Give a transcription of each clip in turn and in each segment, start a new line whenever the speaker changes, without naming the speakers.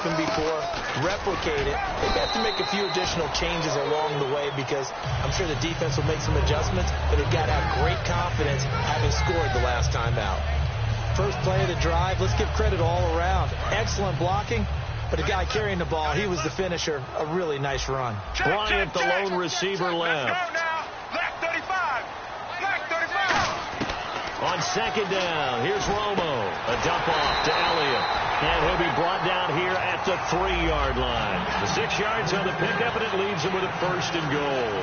happened before, replicate it. They have to make a few additional changes along the way because I'm sure the defense will make some adjustments, but they've got to have great confidence having scored the last time out. First play of the drive, let's give credit all around. Excellent blocking, but the guy carrying the ball, he was the finisher. A really nice run.
Bryant, the lone receiver left. On second down, here's Romo. A dump off to Elliott. And he'll be brought down here at the 3-yard line. The 6 yards on the pickup, and it leaves him with a first and goal.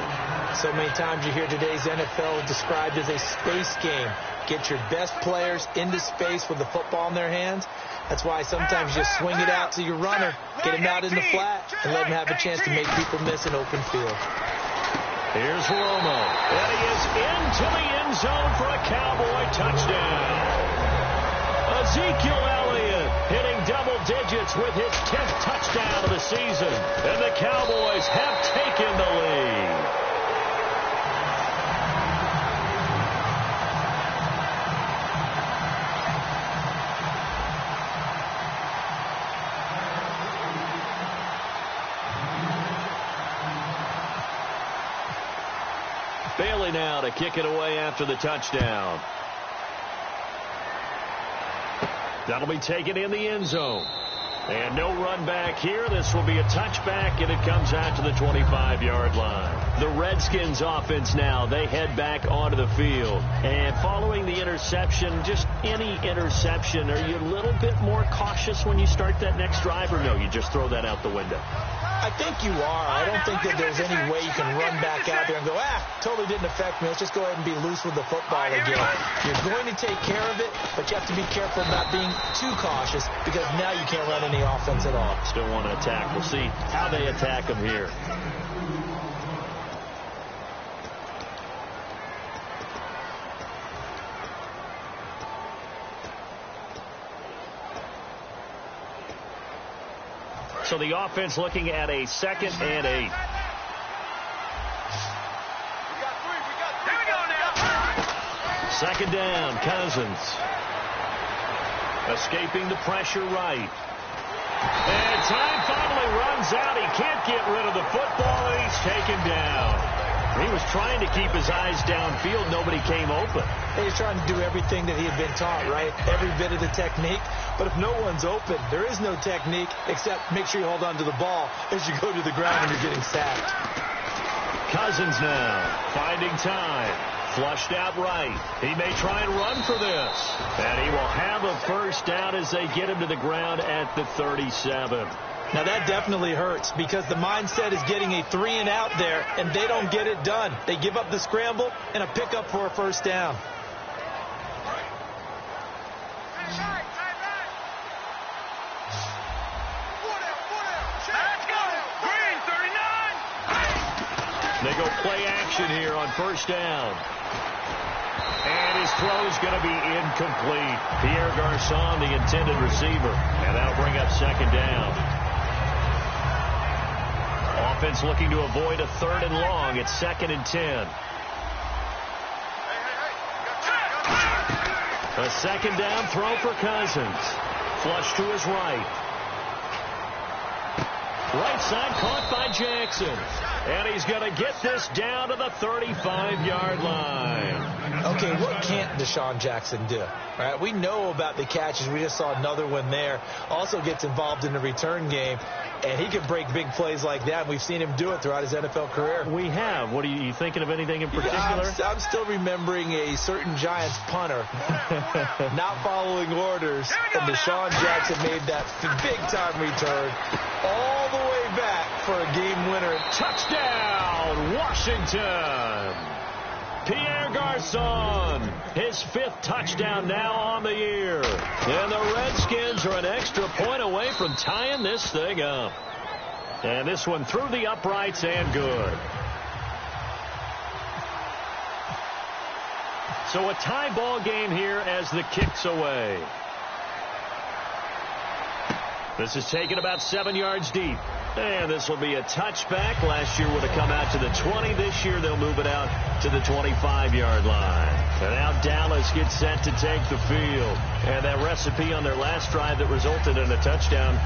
So many times you hear today's NFL described as a space game. Get your best players into space with the football in their hands. That's why sometimes you just swing it out to your runner, get him out in the flat, and let him have a chance to make people miss an open field.
Here's Romo, and he is into the end zone for a Cowboy touchdown. Ezekiel Elliott hitting double digits with his 10th touchdown of the season, and the Cowboys have taken the lead. Bailey now to kick it away after the touchdown. That'll be taken in the end zone. And no run back here. This will be a touchback, and it comes out to the 25-yard line. The Redskins offense now, they head back onto the field. And following the interception, just any interception, are you a little bit more cautious when you start that next drive, or no, you just throw that out the window?
I think you are. I don't think that there's any way you can run back out there and go, totally didn't affect me. Let's just go ahead and be loose with the football again. You're going to take care of it, but you have to be careful about being too cautious because now you can't run any offense at all.
Still want to attack. We'll see how they attack them here. So the offense looking at a 2nd and 8. Second down, Cousins. Escaping the pressure right. And time finally runs out. He can't get rid of the football, and he's taken down. He was trying to keep his eyes downfield. Nobody came open.
He was trying to do everything that he had been taught, right? Every bit of the technique. But if no one's open, there is no technique except make sure you hold on to the ball as you go to the ground and you're getting sacked.
Cousins now finding time. Flushed out right. He may try and run for this. And he will have a first down as they get him to the ground at the 37.
Now that definitely hurts because the mindset is getting a 3-and-out there, and they don't get it done. They give up the scramble and a pickup for a first down. They go play action here on first down.
And his throw is going to be incomplete. Pierre Garçon, the intended receiver. And that'll bring up second down. Offense looking to avoid a 3rd and long. It's 2nd and 10. A second down throw for Cousins. Flush to his right. Right side caught by Jackson. And he's going to get this down to the 35-yard line.
Okay, what can't Deshaun Jackson do? Right? We know about the catches. We just saw another one there. Also gets involved in the return game. And he can break big plays like that. We've seen him do it throughout his NFL career.
We have. What are you thinking of anything in particular?
Yeah, I'm still remembering a certain Giants punter not following orders. And Deshaun Jackson made that big-time return all the way back for a game winner.
Touchdown, Washington. Pierre Garçon, his 5th touchdown now on the year. And the Redskins are an extra point away from tying this thing up. And this one through the uprights and good. So a tie ball game here as the kick's away. This is taken about 7 yards deep. And this will be a touchback. Last year would have come out to the 20. This year they'll move it out to the 25-yard line. And now Dallas gets set to take the field. And that recipe on their last drive that resulted in a touchdown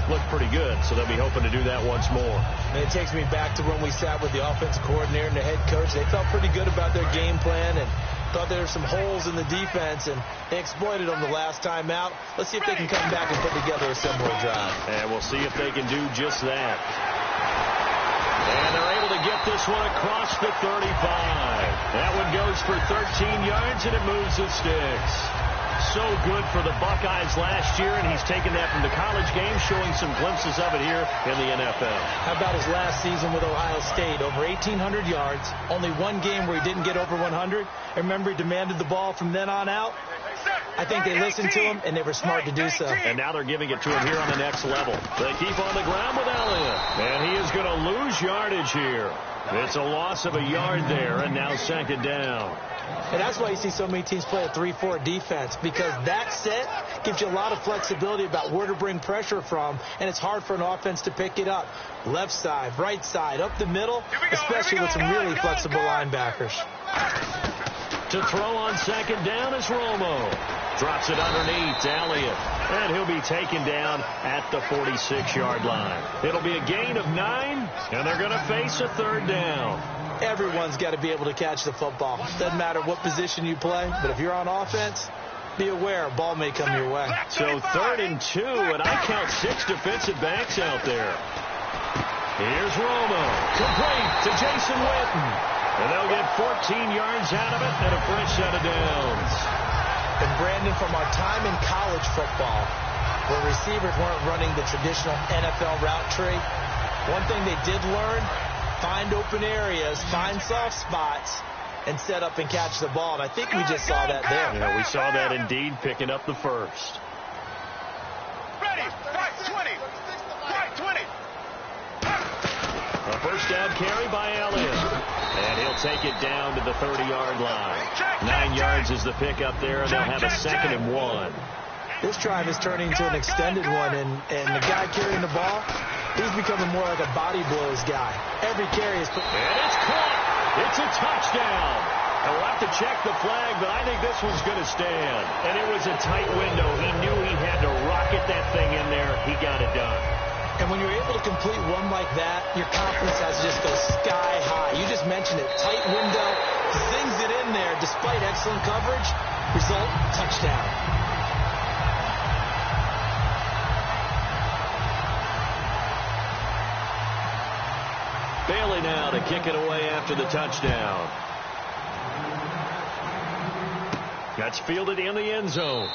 looked pretty good, so they'll be hoping to do that once more.
And it takes me back to when we sat with the offensive coordinator and the head coach. They felt pretty good about their game plan and thought there were some holes in the defense, and they exploited them the last time out. Let's see if they can come back and put together a similar drive.
And we'll see if they can do just that. And they're able to get this one across the 35. That one goes for 13 yards, and it moves the sticks. So good for the Buckeyes last year, and he's taken that from the college game, showing some glimpses of it here in the NFL.
How about his last season with Ohio State? Over 1,800 yards, only one game where he didn't get over 100. And remember, he demanded the ball from then on out. I think they listened to him, and they were smart to do so.
And now they're giving it to him here on the next level. They keep on the ground with Elliott, and he is going to lose yardage here. It's a loss of a yard there, and now second down.
And that's why you see so many teams play a 3-4 defense, because that set gives you a lot of flexibility about where to bring pressure from, and it's hard for an offense to pick it up. Left side, right side, up the middle, especially with some really flexible linebackers.
To throw on second down is Romo. Drops it underneath to Elliott, and he'll be taken down at the 46-yard line. It'll be a gain of 9, and they're going to face a third down.
Everyone's got to be able to catch the football. Doesn't matter what position you play, but if you're on offense, be aware a ball may come your way.
So 3rd and 2, and I count 6 defensive backs out there. Here's Romo. Complete to Jason Witten. And they'll get 14 yards out of it and a fresh set of downs.
And Brandon, from our time in college football, where receivers weren't running the traditional NFL route tree, one thing they did learn, find open areas, find soft spots, and set up and catch the ball. And I think we just saw that there.
Yeah, we saw that indeed, picking up the first.
Ready, 5-20, 5-20.
A first down carry by Elliott. And he'll take it down to the 30-yard line. 9 yards is the pickup there, and they'll have a 2nd and 1.
This drive is turning into an extended one, and the guy carrying the ball, he's becoming more like a body blows guy. Every carry is put.
And it's caught. It's a touchdown. And we'll have to check the flag, but I think this one's going to stand. And it was a tight window. He knew he had to rocket that thing in there. He got it done.
And when you're able to complete one like that, your confidence has to just go sky high. You just mentioned it. Tight window, zings it in there despite excellent coverage. Result, touchdown.
Bailey now to kick it away after the touchdown. That's fielded in the end zone.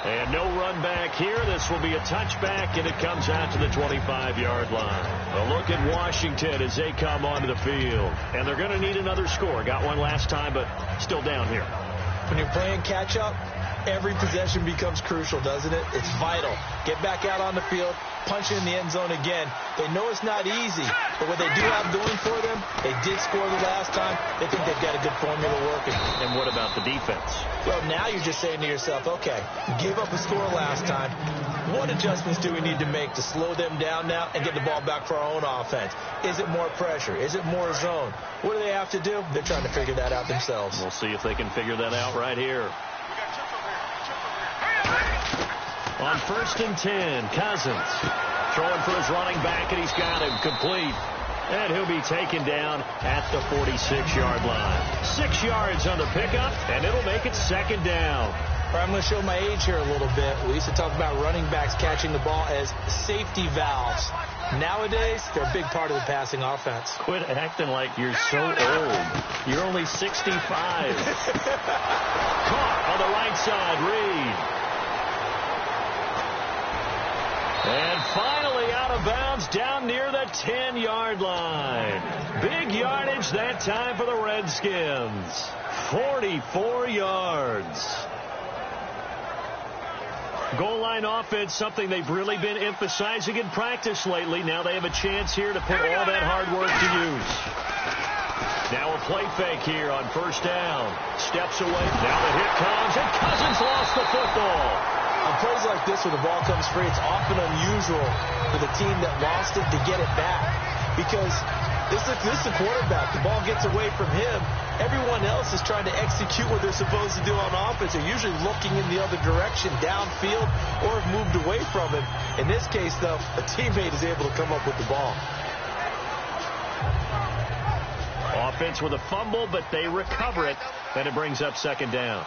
And no run back here. This will be a touchback, and it comes out to the 25-yard line. A look at Washington as they come onto the field. And they're going to need another score. Got one last time, but still down here.
When you're playing catch-up, every possession becomes crucial, doesn't it? It's vital. Get back out on the field, punch it in the end zone again. They know it's not easy, but what they do have going for them, they did score the last time. They think they've got a good formula working.
And what about the defense?
Well, now you're just saying to yourself, okay, give up a score last time. What adjustments do we need to make to slow them down now and get the ball back for our own offense? Is it more pressure? Is it more zone? What do they have to do? They're trying to figure that out themselves.
We'll see if they can figure that out right here. On 1st and 10, Cousins throwing for his running back, and he's got him complete. And he'll be taken down at the 46-yard line. 6 yards on the pickup, and it'll make it 2nd down.
I'm going to show my age here a little bit. We used to talk about running backs catching the ball as safety valves. Nowadays, they're a big part of the passing offense.
Quit acting like you're so old. You're only 65. Caught on the right side, Reed. And finally out of bounds down near the 10-yard line. Big yardage that time for the Redskins. 44 yards. Goal line offense, something they've really been emphasizing in practice lately. Now they have a chance here to put all that hard work to use. Now a play fake here on 1st down. Steps away. Now the hit comes, and Cousins lost the football.
On plays like this where the ball comes free, it's often unusual for the team that lost it to get it back, because This is the quarterback. The ball gets away from him. Everyone else is trying to execute what they're supposed to do on offense. They're usually looking in the other direction, downfield, or have moved away from him. In this case, though, a teammate is able to come up with the ball.
Offense with a fumble, but they recover it, and it brings up second down.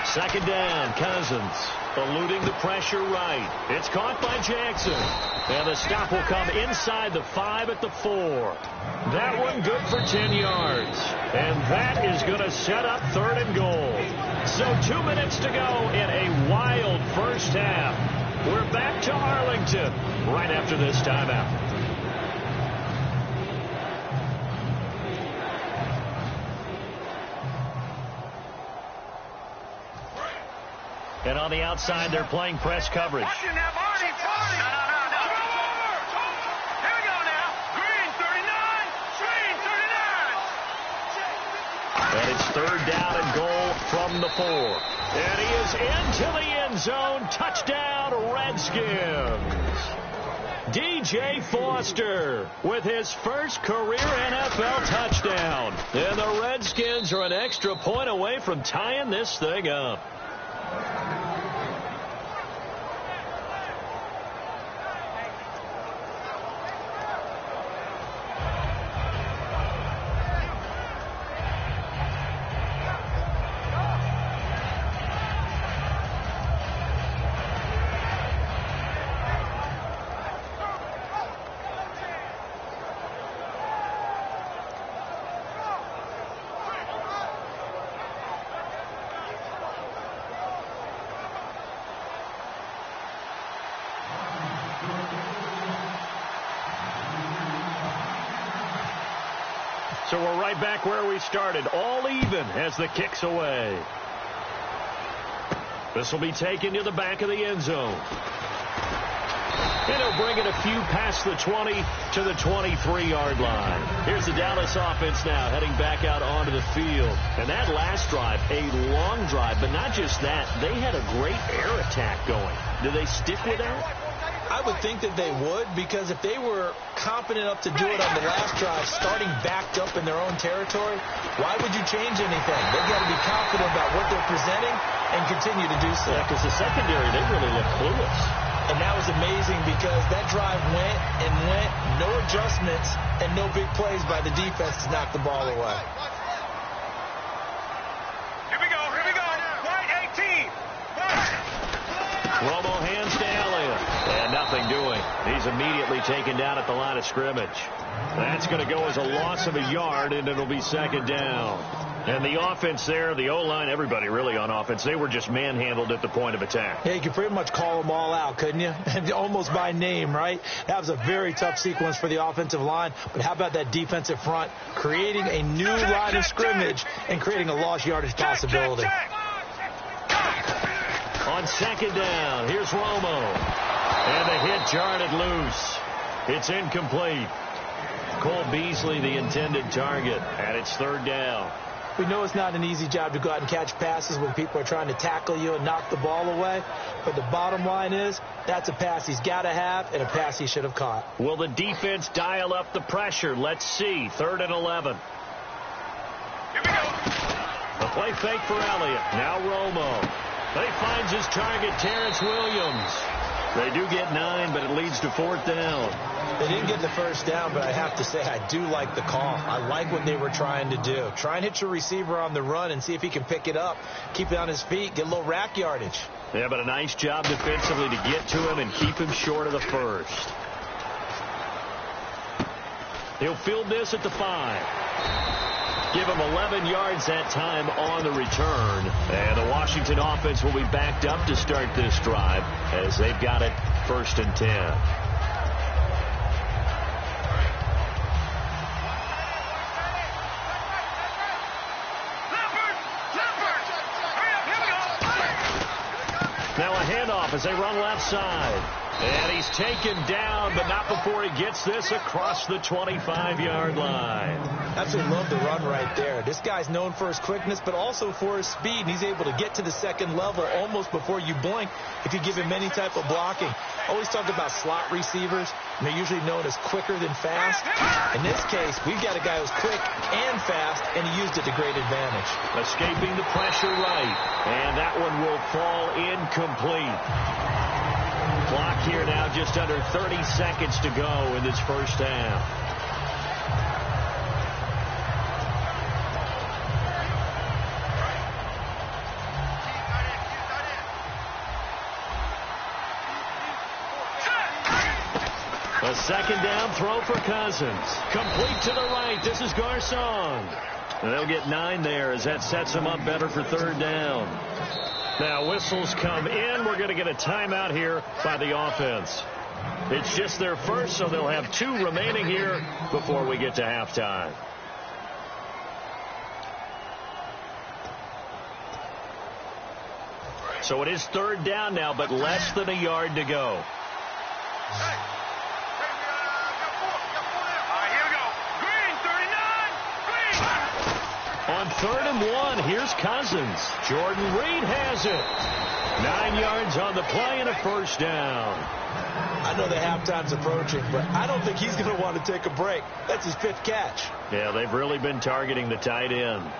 Second down, Cousins eluding the pressure right. It's caught by Jackson. And the stop will come inside the 5 at the 4. That one good for 10 yards. And that is going to set up 3rd and goal. So 2 minutes to go in a wild first half. We're back to Arlington right after this timeout. And on the outside, they're playing press coverage.
Watching that Marty. No. Here we go now. Green 39. Green 39.
And it's 3rd down and goal from the 4. And he is into the end zone. Touchdown, Redskins. DJ Foster with his first career NFL touchdown. And the Redskins are an extra point away from tying this thing up. So we're right back where we started, all even as the kick's away. This will be taken to the back of the end zone. And he'll bring it a few past the 20 to the 23-yard line. Here's the Dallas offense now heading back out onto the field. And that last drive, a long drive, but not just that. They had a great air attack going. Do they stick with that?
I would think that they would, because if they were confident enough to do it on the last drive, starting backed up in their own territory, why would you change anything? They've got to be confident about what they're presenting and continue to do so.
Yeah, because the secondary, they really look clueless.
And that was amazing because that drive went and went, no adjustments, and no big plays by the defense to knock the ball away.
Here we go. White 18.
Romo hands to Elliott. And nothing doing. He's immediately taken down at the line of scrimmage. That's going to go as a loss of a yard, and it'll be second down. And the offense there, the O-line, everybody really on offense, they were just manhandled at the point of attack.
Yeah, you could pretty much call them all out, couldn't you? Almost by name, right? That was a very tough sequence for the offensive line. But how about that defensive front creating a new line of scrimmage and creating a lost yardage possibility?
On second down, here's Romo. And the hit jarred loose. It's incomplete. Cole Beasley, the intended target, and it's 3rd down.
We know it's not an easy job to go out and catch passes when people are trying to tackle you and knock the ball away. But the bottom line is, that's a pass he's got to have and a pass he should have caught.
Will the defense dial up the pressure? Let's see. 3rd and 11.
Here we go.
The play fake for Elliott. Now Romo. He finds his target, Terrence Williams. They do get 9, but it leads to 4th down.
They didn't get the first down, but I have to say I do like the call. I like what they were trying to do. Try and hit your receiver on the run and see if he can pick it up, keep it on his feet, get a little rack yardage.
Yeah, but a nice job defensively to get to him and keep him short of the first. He'll field this at the 5. Give him 11 yards that time on the return. And the Washington offense will be backed up to start this drive as they've got it 1st and 10. Now a handoff as they run left side. And he's taken down, but not before he gets this across the 25-yard line.
Absolutely love the run right there. This guy's known for his quickness, but also for his speed. And he's able to get to the second level almost before you blink if you give him any type of blocking. Always talk about slot receivers, and they're usually known as quicker than fast. In this case, we've got a guy who's quick and fast, and he used it to great advantage.
Escaping the pressure right, and that one will fall incomplete. Clock here now, just under 30 seconds to go in this first half. A second down throw for Cousins. Complete to the right. This is Garcon. And they'll get 9 there as that sets them up better for third down. Now whistles come in. We're going to get a timeout here by the offense. It's just their first, so they'll have 2 remaining here before we get to halftime. So it is third down now, but less than a yard to go. On 3rd and 1, here's Cousins. Jordan Reed has it. 9 yards on the play and a first down.
I know the halftime's approaching, but I don't think he's going to want to take a break. That's his 5th catch.
Yeah, they've really been targeting the tight end.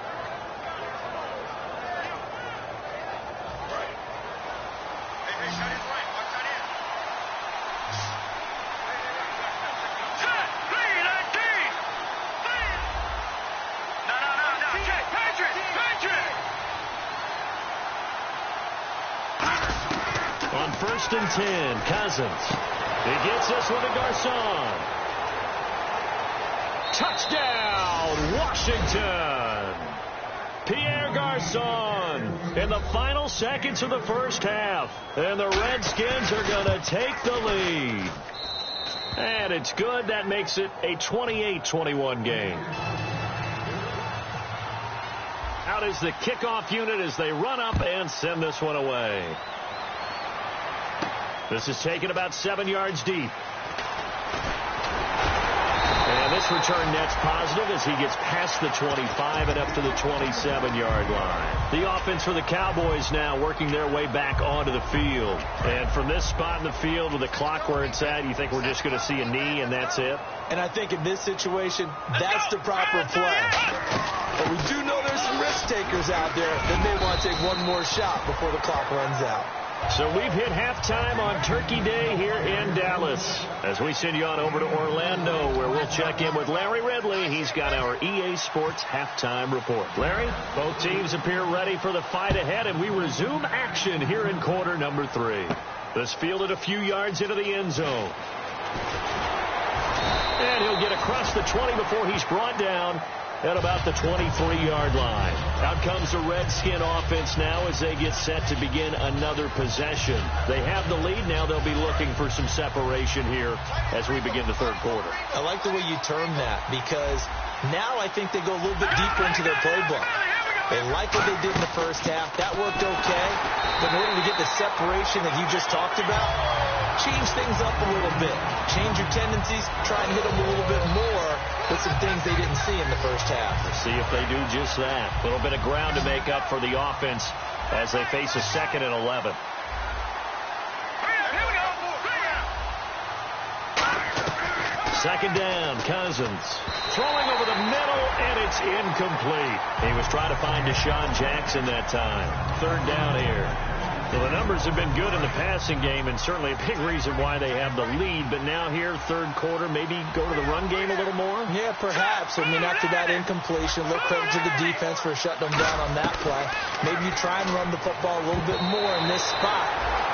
On 1st and 10, Cousins. He gets this one to Garcon. Touchdown, Washington. Pierre Garcon in the final seconds of the first half. And the Redskins are going to take the lead. And it's good. That makes it a 28-21 game. Out is the kickoff unit as they run up and send this one away. This is taken about 7 yards deep. And this return net's positive as he gets past the 25 and up to the 27-yard line. The offense for the Cowboys now working their way back onto the field. And from this spot in the field with the clock where it's at, you think we're just going to see a knee and that's it?
And I think in this situation, that's the proper play. But we do know there's some risk takers out there that may want to take one more shot before the clock runs out.
So we've hit halftime on Turkey Day here in Dallas. As we send you on over to Orlando, where we'll check in with Larry Ridley. He's got our EA Sports halftime report. Larry, both teams appear ready for the fight ahead, and we resume action here in quarter number 3. This fielded a few yards into the end zone. And he'll get across the 20 before he's brought down at about the 23-yard line. Out comes the Redskin offense now as they get set to begin another possession. They have the lead. Now they'll be looking for some separation here as we begin the third quarter.
I like the way you term that because now I think they go a little bit deeper into their playbook. They like what they did in the first half. That worked okay. But in order to get the separation that you just talked about, change things up a little bit. Change your tendencies. Try and hit them a little bit more with some things they didn't see in the first half.
We'll see if they do just that. A little bit of ground to make up for the offense as they face a 2nd and 11. Second down, Cousins. Throwing over the middle, and it's incomplete. He was trying to find Deshaun Jackson that time. Third down here. Well, the numbers have been good in the passing game, and certainly a big reason why they have the lead. But now here, third quarter, maybe go to the run game a little more?
Yeah, perhaps. I mean, after that incompletion, a little credit to the defense for shutting them down on that play. Maybe you try and run the football a little bit more in this spot.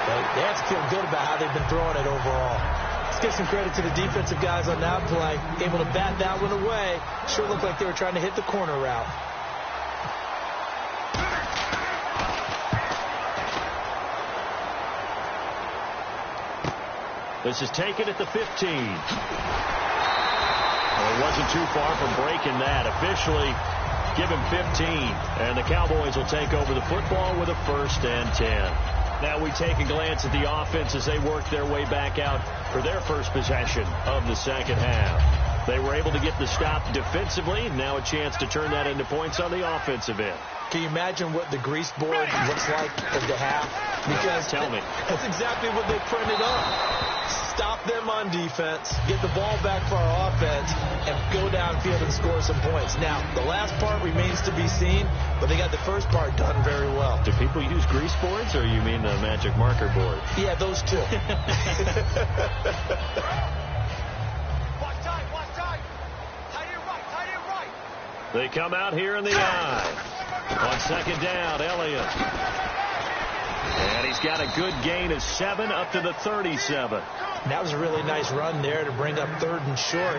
But they have to feel good about how they've been throwing it overall. Let's give some credit to the defensive guys on that play. Able to bat that one away. Sure looked like they were trying to hit the corner route.
This is taken at the 15. Well, it wasn't too far from breaking that. Officially, give him 15. And the Cowboys will take over the football with a 1st and 10. Now we take a glance at the offense as they work their way back out for their first possession of the second half. They were able to get the stop defensively. Now a chance to turn that into points on the offensive end.
Can you imagine what the grease board looks like at the half? Because
tell me.
That's exactly what they printed up. Stop them on defense, get the ball back for our offense, and go downfield and score some points. Now, the last part remains to be seen, but they got the first part done very well.
Do people use grease boards, or you mean the magic marker board?
Yeah, those two.
Watch tight. Tight and right.
They come out here in the eye. On second down, Elliott. And he's got a good gain of 7 up to the 37.
That was a really nice run there to bring up 3rd and short.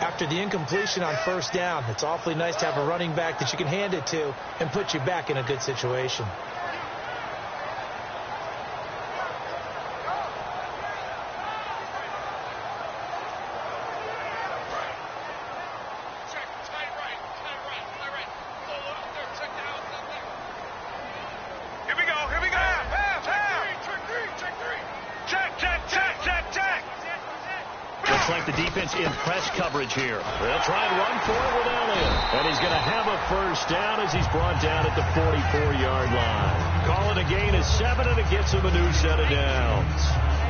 After the incompletion on first down, it's awfully nice to have a running back that you can hand it to and put you back in a good situation.
Like the defense in press coverage here. They'll try and run for it with Elliott. And he's going to have a first down as he's brought down at the 44-yard line. Call it a gain of 7, and it gets him a new set of downs.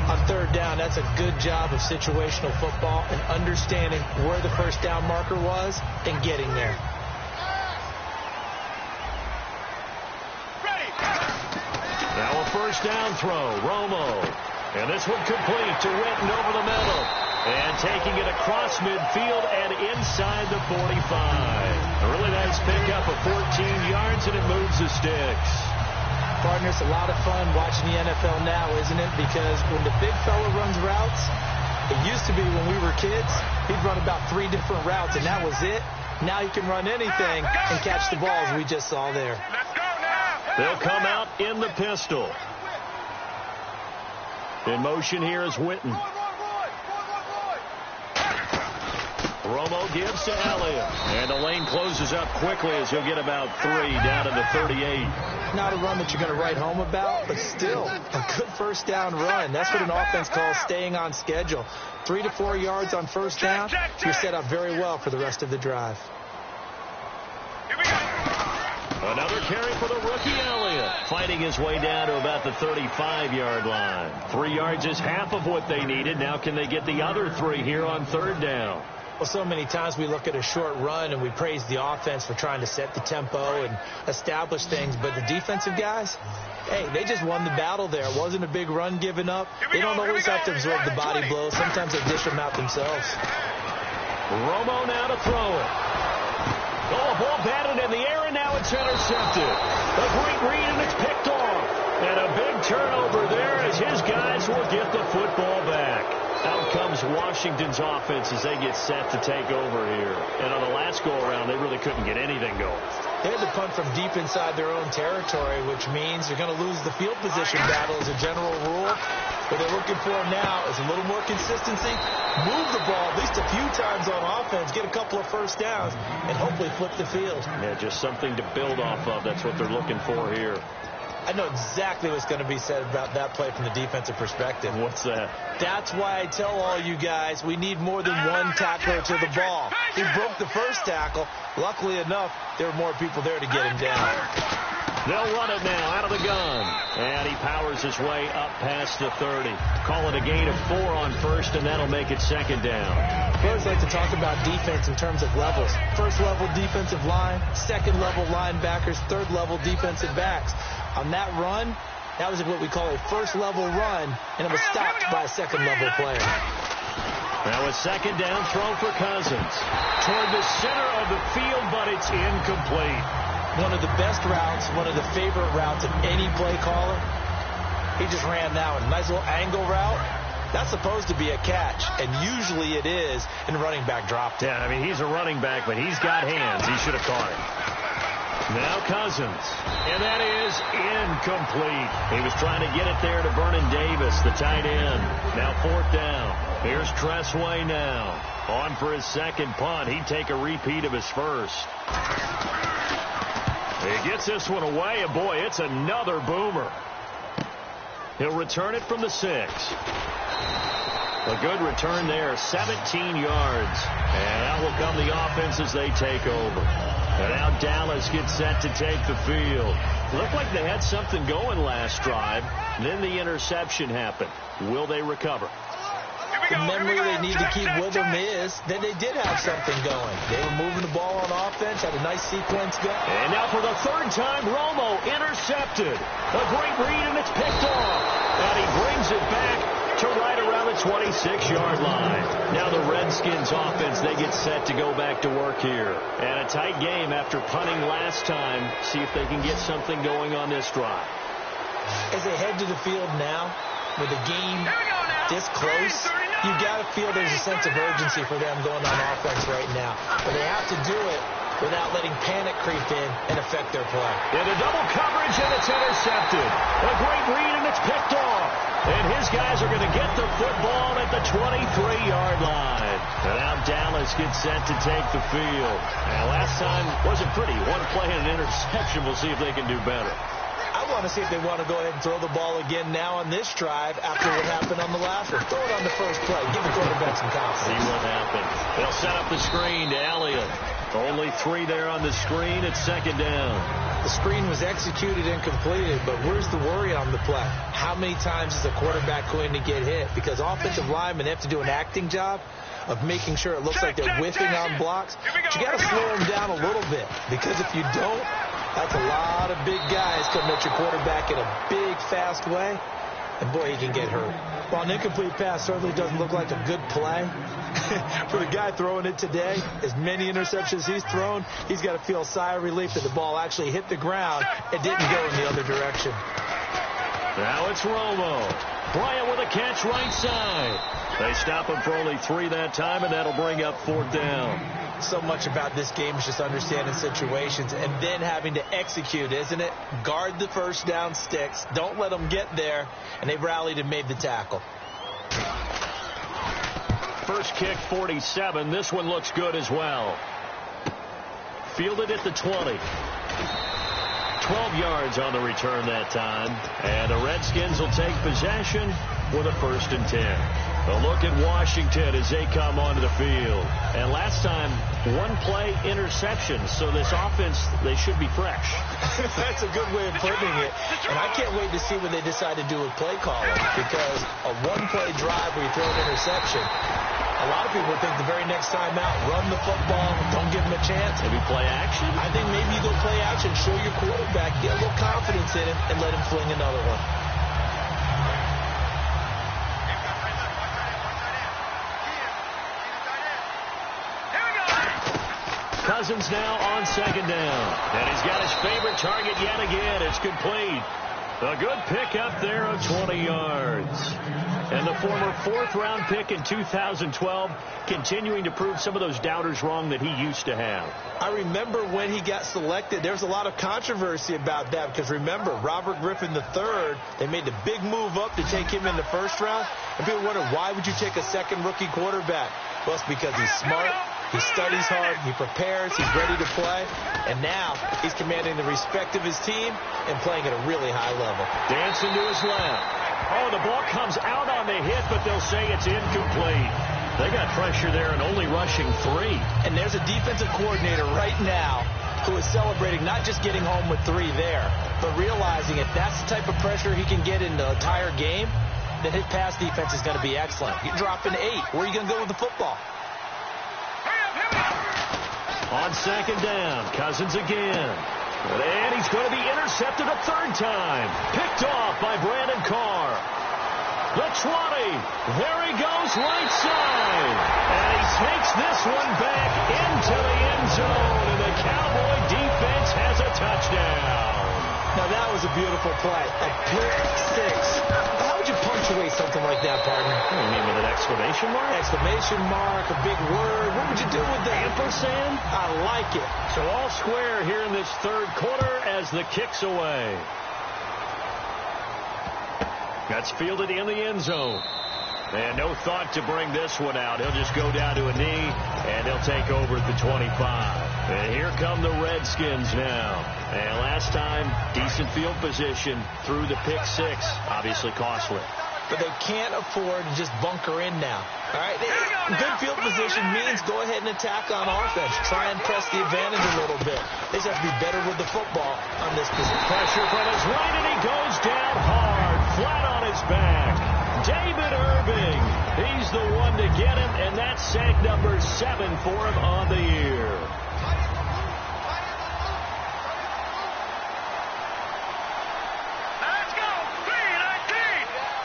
On 3rd down, that's a good job of situational football and understanding where the first down marker was and getting there.
Now a first down throw, Romo. And this one complete to Witten over the middle. And taking it across midfield and inside the 45. A really nice pickup of 14 yards, and it moves the sticks.
Partner, it's a lot of fun watching the NFL now, isn't it? Because when the big fella runs routes, it used to be when we were kids, he'd run about 3 different routes, and that was it. Now he can run anything and catch the balls we just saw there.
They'll come out in the pistol. In motion here is Witten. Romo gives to Elliott. And the lane closes up quickly as he'll get about 3 down to the 38.
Not a run that you're going to write home about, but still a good first down run. That's what an offense calls staying on schedule. 3 to 4 yards on first down. You're set up very well for the rest of the drive.
Another carry for the rookie Elliott, fighting his way down to about the 35-yard line. 3 yards is half of what they needed. Now can they get the other 3 here on 3rd down?
Well, so many times we look at a short run and we praise the offense for trying to set the tempo and establish things. But the defensive guys, hey, they just won the battle there. It wasn't a big run given up. They don't always have to absorb the body blows. Sometimes they dish them out themselves.
Romo now to throw it. Oh, ball batted in the air, and now it's intercepted. A great read, and it's picked off. And a big turnover there as his guys will get the football back. Out comes Washington's offense as they get set to take over here. And on the last go-around, they really couldn't get anything going.
They had to punt from deep inside their own territory, which means they're going to lose the field position battle as a general rule. What they're looking for now is a little more consistency, move the ball at least a few times on offense, get a couple of first downs, and hopefully flip the field.
Yeah, just something to build off of. That's what they're looking for here.
I know exactly what's going to be said about that play from the defensive perspective.
What's that?
That's why I tell all you guys we need more than one tackler to the ball. He broke the first tackle. Luckily enough, there were more people there to get him down.
They'll run it now out of the gun. And he powers his way up past the 30. Call it a gain of 4 on first, and that'll make it second down.
I always like to talk about defense in terms of levels. First level defensive line, second level linebackers, third level defensive backs. On that run, that was what we call a first level run, and it was stopped by a second level player.
Now a second down throw for Cousins. Toward the center of the field, but it's incomplete.
One of the best routes, one of the favorite routes of any play caller. He just ran that one. Nice little angle route. That's supposed to be a catch, and usually it is, and the running back dropped it.
Yeah, I mean, he's a running back, but he's got hands. He should have caught it. Now Cousins, and that is incomplete. He was trying to get it there to Vernon Davis, the tight end. Now 4th down. Here's Tressway now. On for his second punt. He'd take a repeat of his first. He gets this one away, and boy, it's another boomer. He'll return it from the 6. A good return there, 17 yards. And out will come the offense as they take over. And now Dallas gets set to take the field. Looked like they had something going last drive. Then the interception happened. Will they recover?
The memory they need to keep with them is that they did have something going. They were moving the ball on offense, had a nice sequence going.
And now for the third time, Romo intercepted. A great read, and it's picked off. And he brings it back to right around the 26-yard line. Now the Redskins offense, they get set to go back to work here. And a tight game after punting last time. See if they can get something going on this drive.
As they head to the field now, with the game this close, you got to feel there's a sense of urgency for them going on offense right now. But they have to do it without letting panic creep in and affect their play.
In a double coverage, and it's intercepted. A great read, and it's picked off. And his guys are going to get the football at the 23-yard line. And now Dallas gets set to take the field. And last time wasn't pretty. One play and an interception. We'll see if they can do better.
I want to see if they want to go ahead and throw the ball again now on this drive after what happened on the last one. Throw it on the first play. Give the quarterback some confidence.
See what happens. They'll set up the screen to Elliott. Only 3 there on the screen. It's second down.
The screen was executed and completed, but where's the worry on the play? How many times is a quarterback going to get hit? Because offensive linemen have to do an acting job of making sure it looks like they're whiffing on blocks. But you got to slow them down a little bit, because if you don't, that's a lot of big guys coming at your quarterback in a big, fast way. And, boy, he can get hurt. Well, an incomplete pass certainly doesn't look like a good play. For the guy throwing it today, as many interceptions he's thrown, he's got to feel a sigh of relief that the ball actually hit the ground and didn't go in the other direction.
Now it's Romo. Bryant with a catch right side. They stop him for only 3 that time, and that'll bring up 4th down.
So much about this game is just understanding situations and then having to execute, isn't it? Guard the first down sticks. Don't let them get there. And they've rallied and made the tackle.
First kick, 47. This one looks good as well. Fielded at the 20. 12 yards on the return that time. And the Redskins will take possession with a 1st and 10. A look at Washington as they come onto the field. And last time, 1-play interception. So this offense, they should be fresh.
That's a good way of putting it. And I can't wait to see what they decide to do with play calling. Because a 1-play drive where you throw an interception, a lot of people think the very next time out, run the football, don't give them a chance.
Maybe play action?
I think maybe you go play action, show your quarterback, get a little confidence in him, and let him fling another one.
Cousins now on 2nd down. And he's got his favorite target yet again. It's complete. A good pickup there of 20 yards. And the former 4th-round pick in 2012 continuing to prove some of those doubters wrong that he used to have.
I remember when he got selected, there was a lot of controversy about that because, remember, Robert Griffin III, they made the big move up to take him in the 1st round. And people wondered, why would you take a second rookie quarterback? Well, it's because he's smart. He studies hard, he prepares, he's ready to play, and now he's commanding the respect of his team and playing at a really high level.
Dancing to his left. Oh, the ball comes out on the hit, but they'll say it's incomplete. They got pressure there and only rushing 3.
And there's a defensive coordinator right now who is celebrating not just getting home with 3 there, but realizing if that's the type of pressure he can get in the entire game, then his pass defense is going to be excellent. You're dropping 8. Where are you going to go with the football?
On 2nd down, Cousins again. And he's going to be intercepted a 3rd time. Picked off by Brandon Carr. The 20. There he goes, right side. And he takes this one back into the end zone. And the Cowboy defense has a touchdown.
Now, that was a beautiful play. A pick 6. How would you punctuate something like that, partner?
What do you mean, with an exclamation mark?
Exclamation mark, a big word. What would you do with that?
Ampersand?
I like it.
So all square here in this 3rd quarter as the kick's away. That's fielded in the end zone. And no thought to bring this one out. He'll just go down to a knee, and he'll take over at the 25. And here come the Redskins now. And last time, decent field position through the pick six. Obviously costly.
But they can't afford to just bunker in now. All right, good field position means go ahead and attack on offense. Try and press the advantage a little bit. They just have to be better with the football on this position.
Pressure from his right, and he goes down hard, flat on his back. David Irving, he's the one to get him, and that's sack number 7 for him on the year.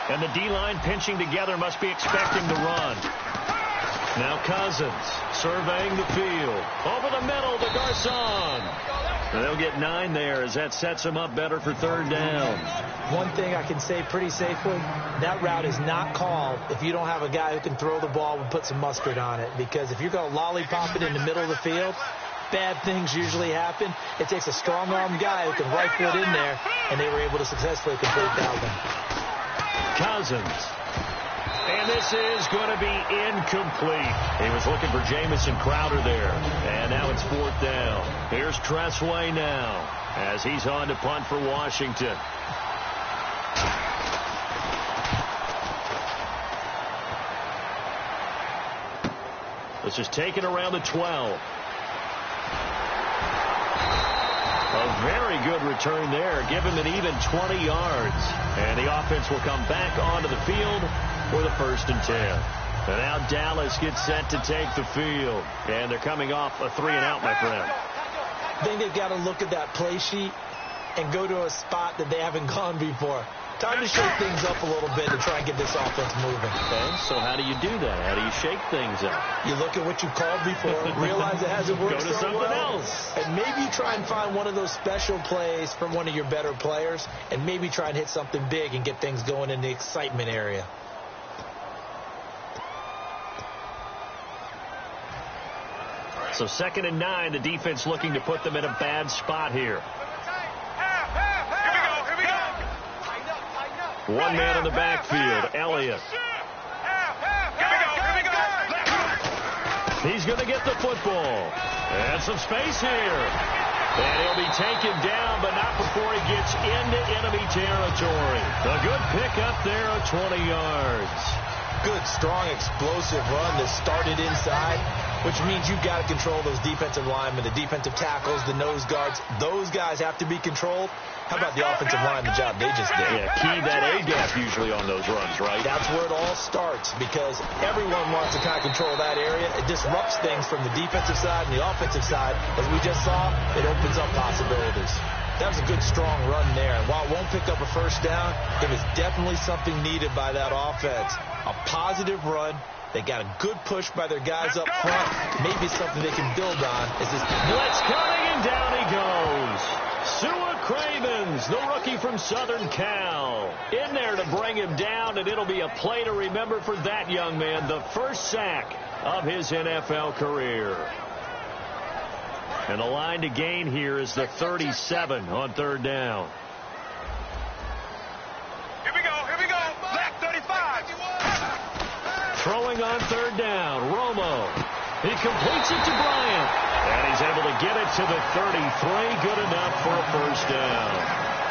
And the D-line pinching together must be expecting the run. Now Cousins surveying the field. Over the middle to Garcon. And they'll get 9 there as that sets them up better for third down.
One thing I can say pretty safely, that route is not called if you don't have a guy who can throw the ball and put some mustard on it. Because if you're going to lollipop it in the middle of the field, bad things usually happen. It takes a strong-armed guy who can rifle it in there, and they were able to successfully complete that one.
Cousins. And this is going to be incomplete. He was looking for Jamison Crowder there. And now it's 4th down. Here's Tressway now as he's on to punt for Washington. This is taken around the 12. A very good return there. Give him an even 20 yards. And the offense will come back onto the field for the 1st and 10. And now Dallas gets set to take the field. And they're coming off a 3-and-out, my friend.
I think they've got to look at that play sheet and go to a spot that they haven't gone before. Time to shake things up a little bit to try and get this offense moving.
Okay, so how do you do that? How do you shake things up?
You look at what you called before, realize it hasn't worked
Go to
so
something
well,
else.
and maybe try and find one of those special plays from one of your better players, and maybe try and hit something big and get things going in the excitement area.
So 2nd and 9, the defense looking to put them in a bad spot here. One man in the backfield, Elliott. He's going to get the football. And some space here. And he'll be taken down, but not before he gets into enemy territory. A good pickup there of 20 yards.
Good, strong, explosive run that started inside, which means you've got to control those defensive linemen, the defensive tackles, the nose guards. Those guys have to be controlled. How about the offensive line, the job they just did?
Yeah, key that A-gap usually on those runs, right?
That's where it all starts because everyone wants to kind of control that area. It disrupts things from the defensive side and the offensive side. As we just saw, it opens up possibilities. That was a good, strong run there. While it won't pick up a 1st down, it was definitely something needed by that offense. A positive run. They got a good push by their guys up front. Maybe something they can build on. As this
blitz coming, and down he goes. Sua Cravens, the rookie from Southern Cal, in there to bring him down, and it'll be a play to remember for that young man. The first sack of his NFL career. And the line to gain here is the 37 on 3rd down.
Here we go. Black 35.
Throwing on 3rd down, Romo. He completes it to Bryant. And he's able to get it to the 33. Good enough for a 1st down.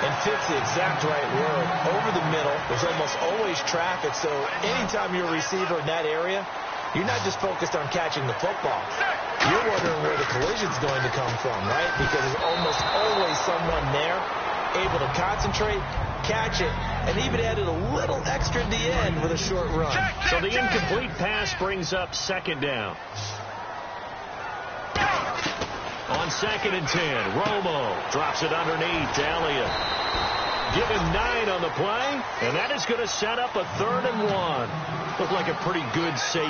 And fits the exact right word. Over the middle, there's almost always traffic, so anytime you're a receiver in that area, you're not just focused on catching the football. You're wondering where the collision's going to come from, right? Because there's almost always someone there able to concentrate, catch it, and even added a little extra at the end with a short run.
So the incomplete pass brings up 2nd down. On 2nd and 10, Romo drops it underneath to Elliott. Give him 9 on the play, and that is going to set up a 3rd and 1. Looked like a pretty good safe.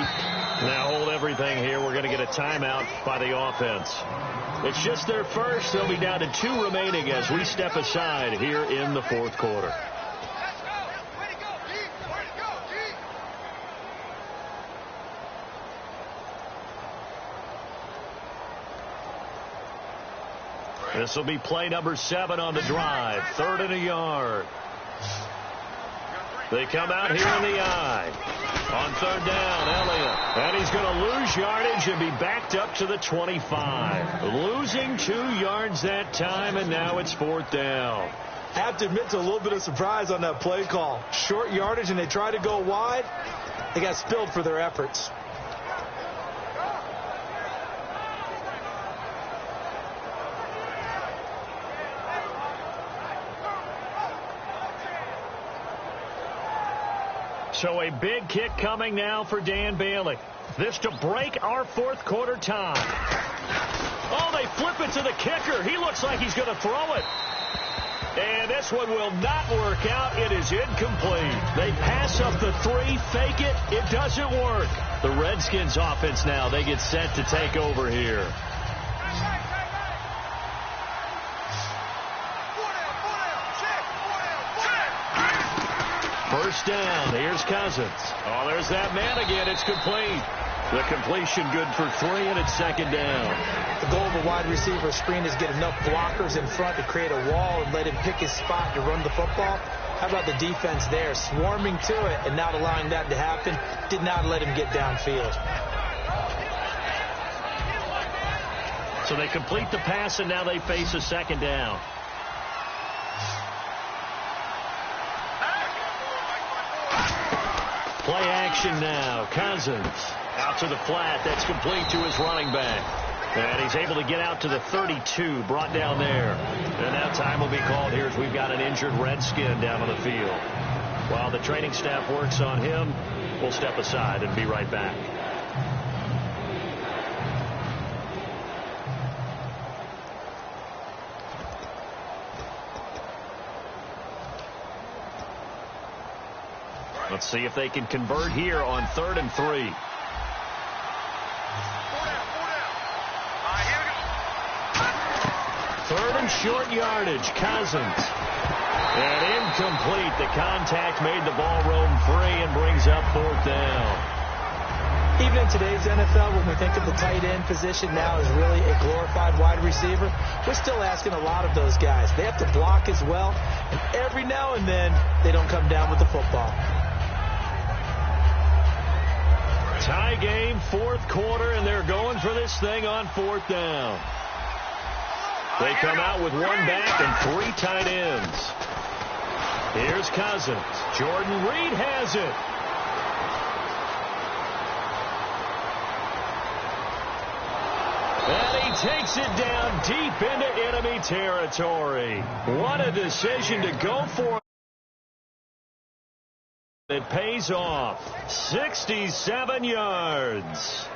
Now hold everything here. We're going to get a timeout by the offense. It's just their first. They'll be down to 2 remaining as we step aside here in the 4th quarter. This will be play number 7 on the drive. 3rd and a yard. They come out here in the eye. On third down, Elliott. And he's going to lose yardage and be backed up to the 25. Losing 2 yards that time, and now it's fourth down.
I have to admit to a little bit of surprise on that play call. Short yardage, and they try to go wide. They got spilled for their efforts.
So a big kick coming now for Dan Bailey. This to break our fourth quarter tie. Oh, they flip it to the kicker. He looks like he's going to throw it. And this one will not work out. It is incomplete. They pass up the 3, fake it. It doesn't work. The Redskins offense now, they get set to take over here. First down. Here's Cousins. Oh, there's that man again. It's complete. The completion good for 3, and it's second down.
The goal of a wide receiver screen is get enough blockers in front to create a wall and let him pick his spot to run the football. How about the defense there, swarming to it and not allowing that to happen? Did not let him get downfield.
So they complete the pass, and now they face a second down. Play action now. Cousins out to the flat. That's complete to his running back. And he's able to get out to the 32, brought down there. And now time will be called here as we've got an injured Redskin down on the field. While the training staff works on him, we'll step aside and be right back. Let's see if they can convert here on 3rd and 3. Third and short yardage. Cousins. And incomplete. The contact made the ball roam free and brings up 4th down.
Even in today's NFL, when we think of the tight end position now as really a glorified wide receiver, we're still asking a lot of those guys. They have to block as well, and every now and then they don't come down with the football.
Tie game, 4th quarter, and they're going for this thing on 4th down. They come out with 1 back and 3 tight ends. Here's Cousins. Jordan Reed has it. And he takes it down deep into enemy territory. What a decision to go for. It pays off. 67 yards.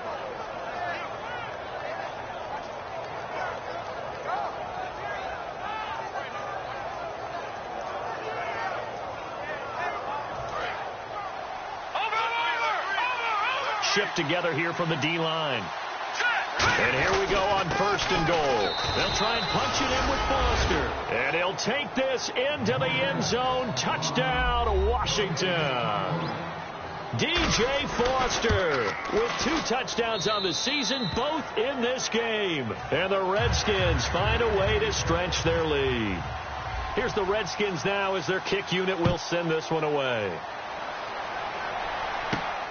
Shift together here from the D-line. And here we go on 1st and goal. They'll try and punch it in with Foster. And he'll take this into the end zone. Touchdown, Washington. DJ Foster with 2 touchdowns on the season, both in this game. And the Redskins find a way to stretch their lead. Here's the Redskins now as their kick unit will send this one away.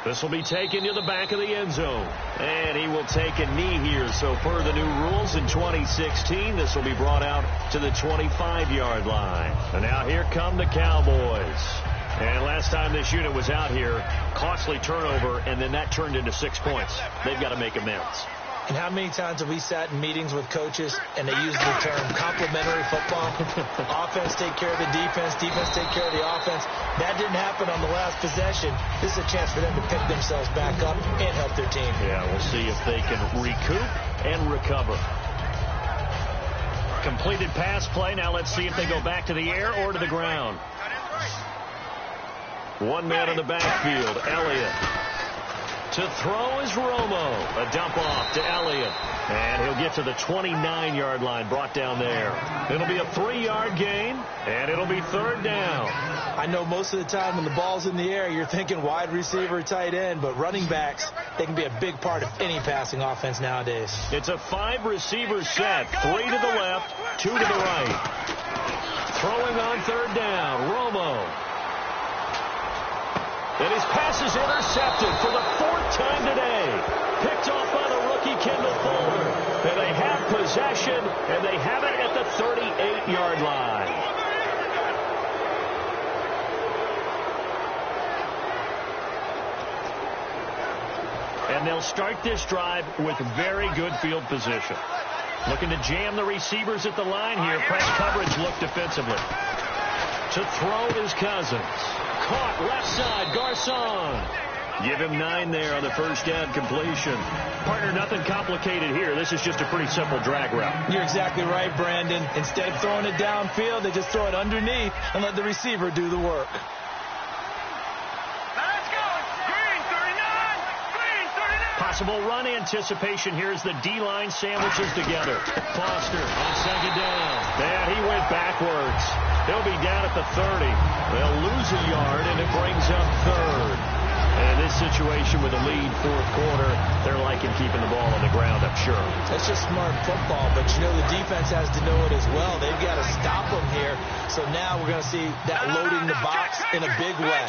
This will be taken to the back of the end zone. And he will take a knee here. So per the new rules in 2016, this will be brought out to the 25-yard line. And now here come the Cowboys. And last time this unit was out here, costly turnover, and then that turned into 6 points. They've got to make amends.
And how many times have we sat in meetings with coaches and they use the term complementary football? Offense take care of the defense, defense take care of the offense. That didn't happen on the last possession. This is a chance for them to pick themselves back up and help their team.
Yeah, we'll see if they can recoup and recover. Completed pass play. Now let's see if they go back to the air or to the ground. 1 man in the backfield, Elliott. To throw is Romo. A dump off to Elliott. And he'll get to the 29-yard line, brought down there. It'll be a 3-yard gain, and it'll be 3rd down.
I know most of the time when the ball's in the air, you're thinking wide receiver, tight end, but running backs, they can be a big part of any passing offense nowadays.
It's a 5-receiver set, 3 to the left, 2 to the right. Throwing on 3rd down, Romo. And his pass is intercepted for the 4th time today. Picked off by the rookie Kendall Fuller. And they have possession, and they have it at the 38-yard line. And they'll start this drive with very good field position. Looking to jam the receivers at the line here. Press coverage look defensively. To throw is Cousins. Caught left side, Garcon. Give him 9 there on the first down completion. Partner, nothing complicated here. This is just a pretty simple drag route.
You're exactly right, Brandon. Instead of throwing it downfield, they just throw it underneath and let the receiver do the work.
Possible run anticipation here as the D-line sandwiches together. Foster on second down. And he went backwards. He'll be down at the 30. They'll lose a yard, and it brings up 3rd. And in this situation with a lead 4th quarter, they're liking keeping the ball on the ground, I'm sure.
That's just smart football, but you know the defense has to know it as well. They've got to stop them here. So now we're going to see that loading the box in a big way.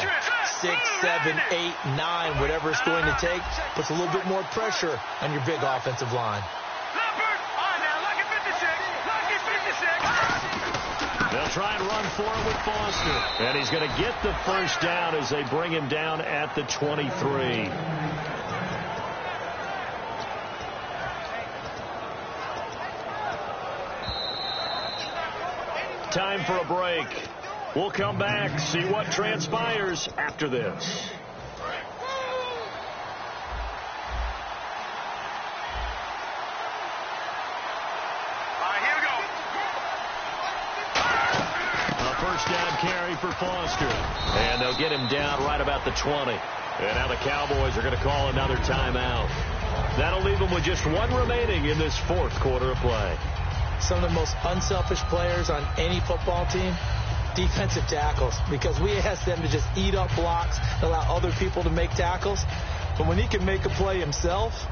6, 7, 8, 9, whatever it's going to take, puts a little bit more pressure on your big offensive line.
They'll try and run for it with Foster. And he's going to get the first down as they bring him down at the 23. Time for a break. We'll come back, see what transpires after this. First down carry for Foster. And they'll get him down right about the 20. And now the Cowboys are going to call another timeout. That'll leave them with just 1 remaining in this 4th quarter of play.
Some of the most unselfish players on any football team, defensive tackles, because we ask them to just eat up blocks, allow other people to make tackles. But when he can make a play himself,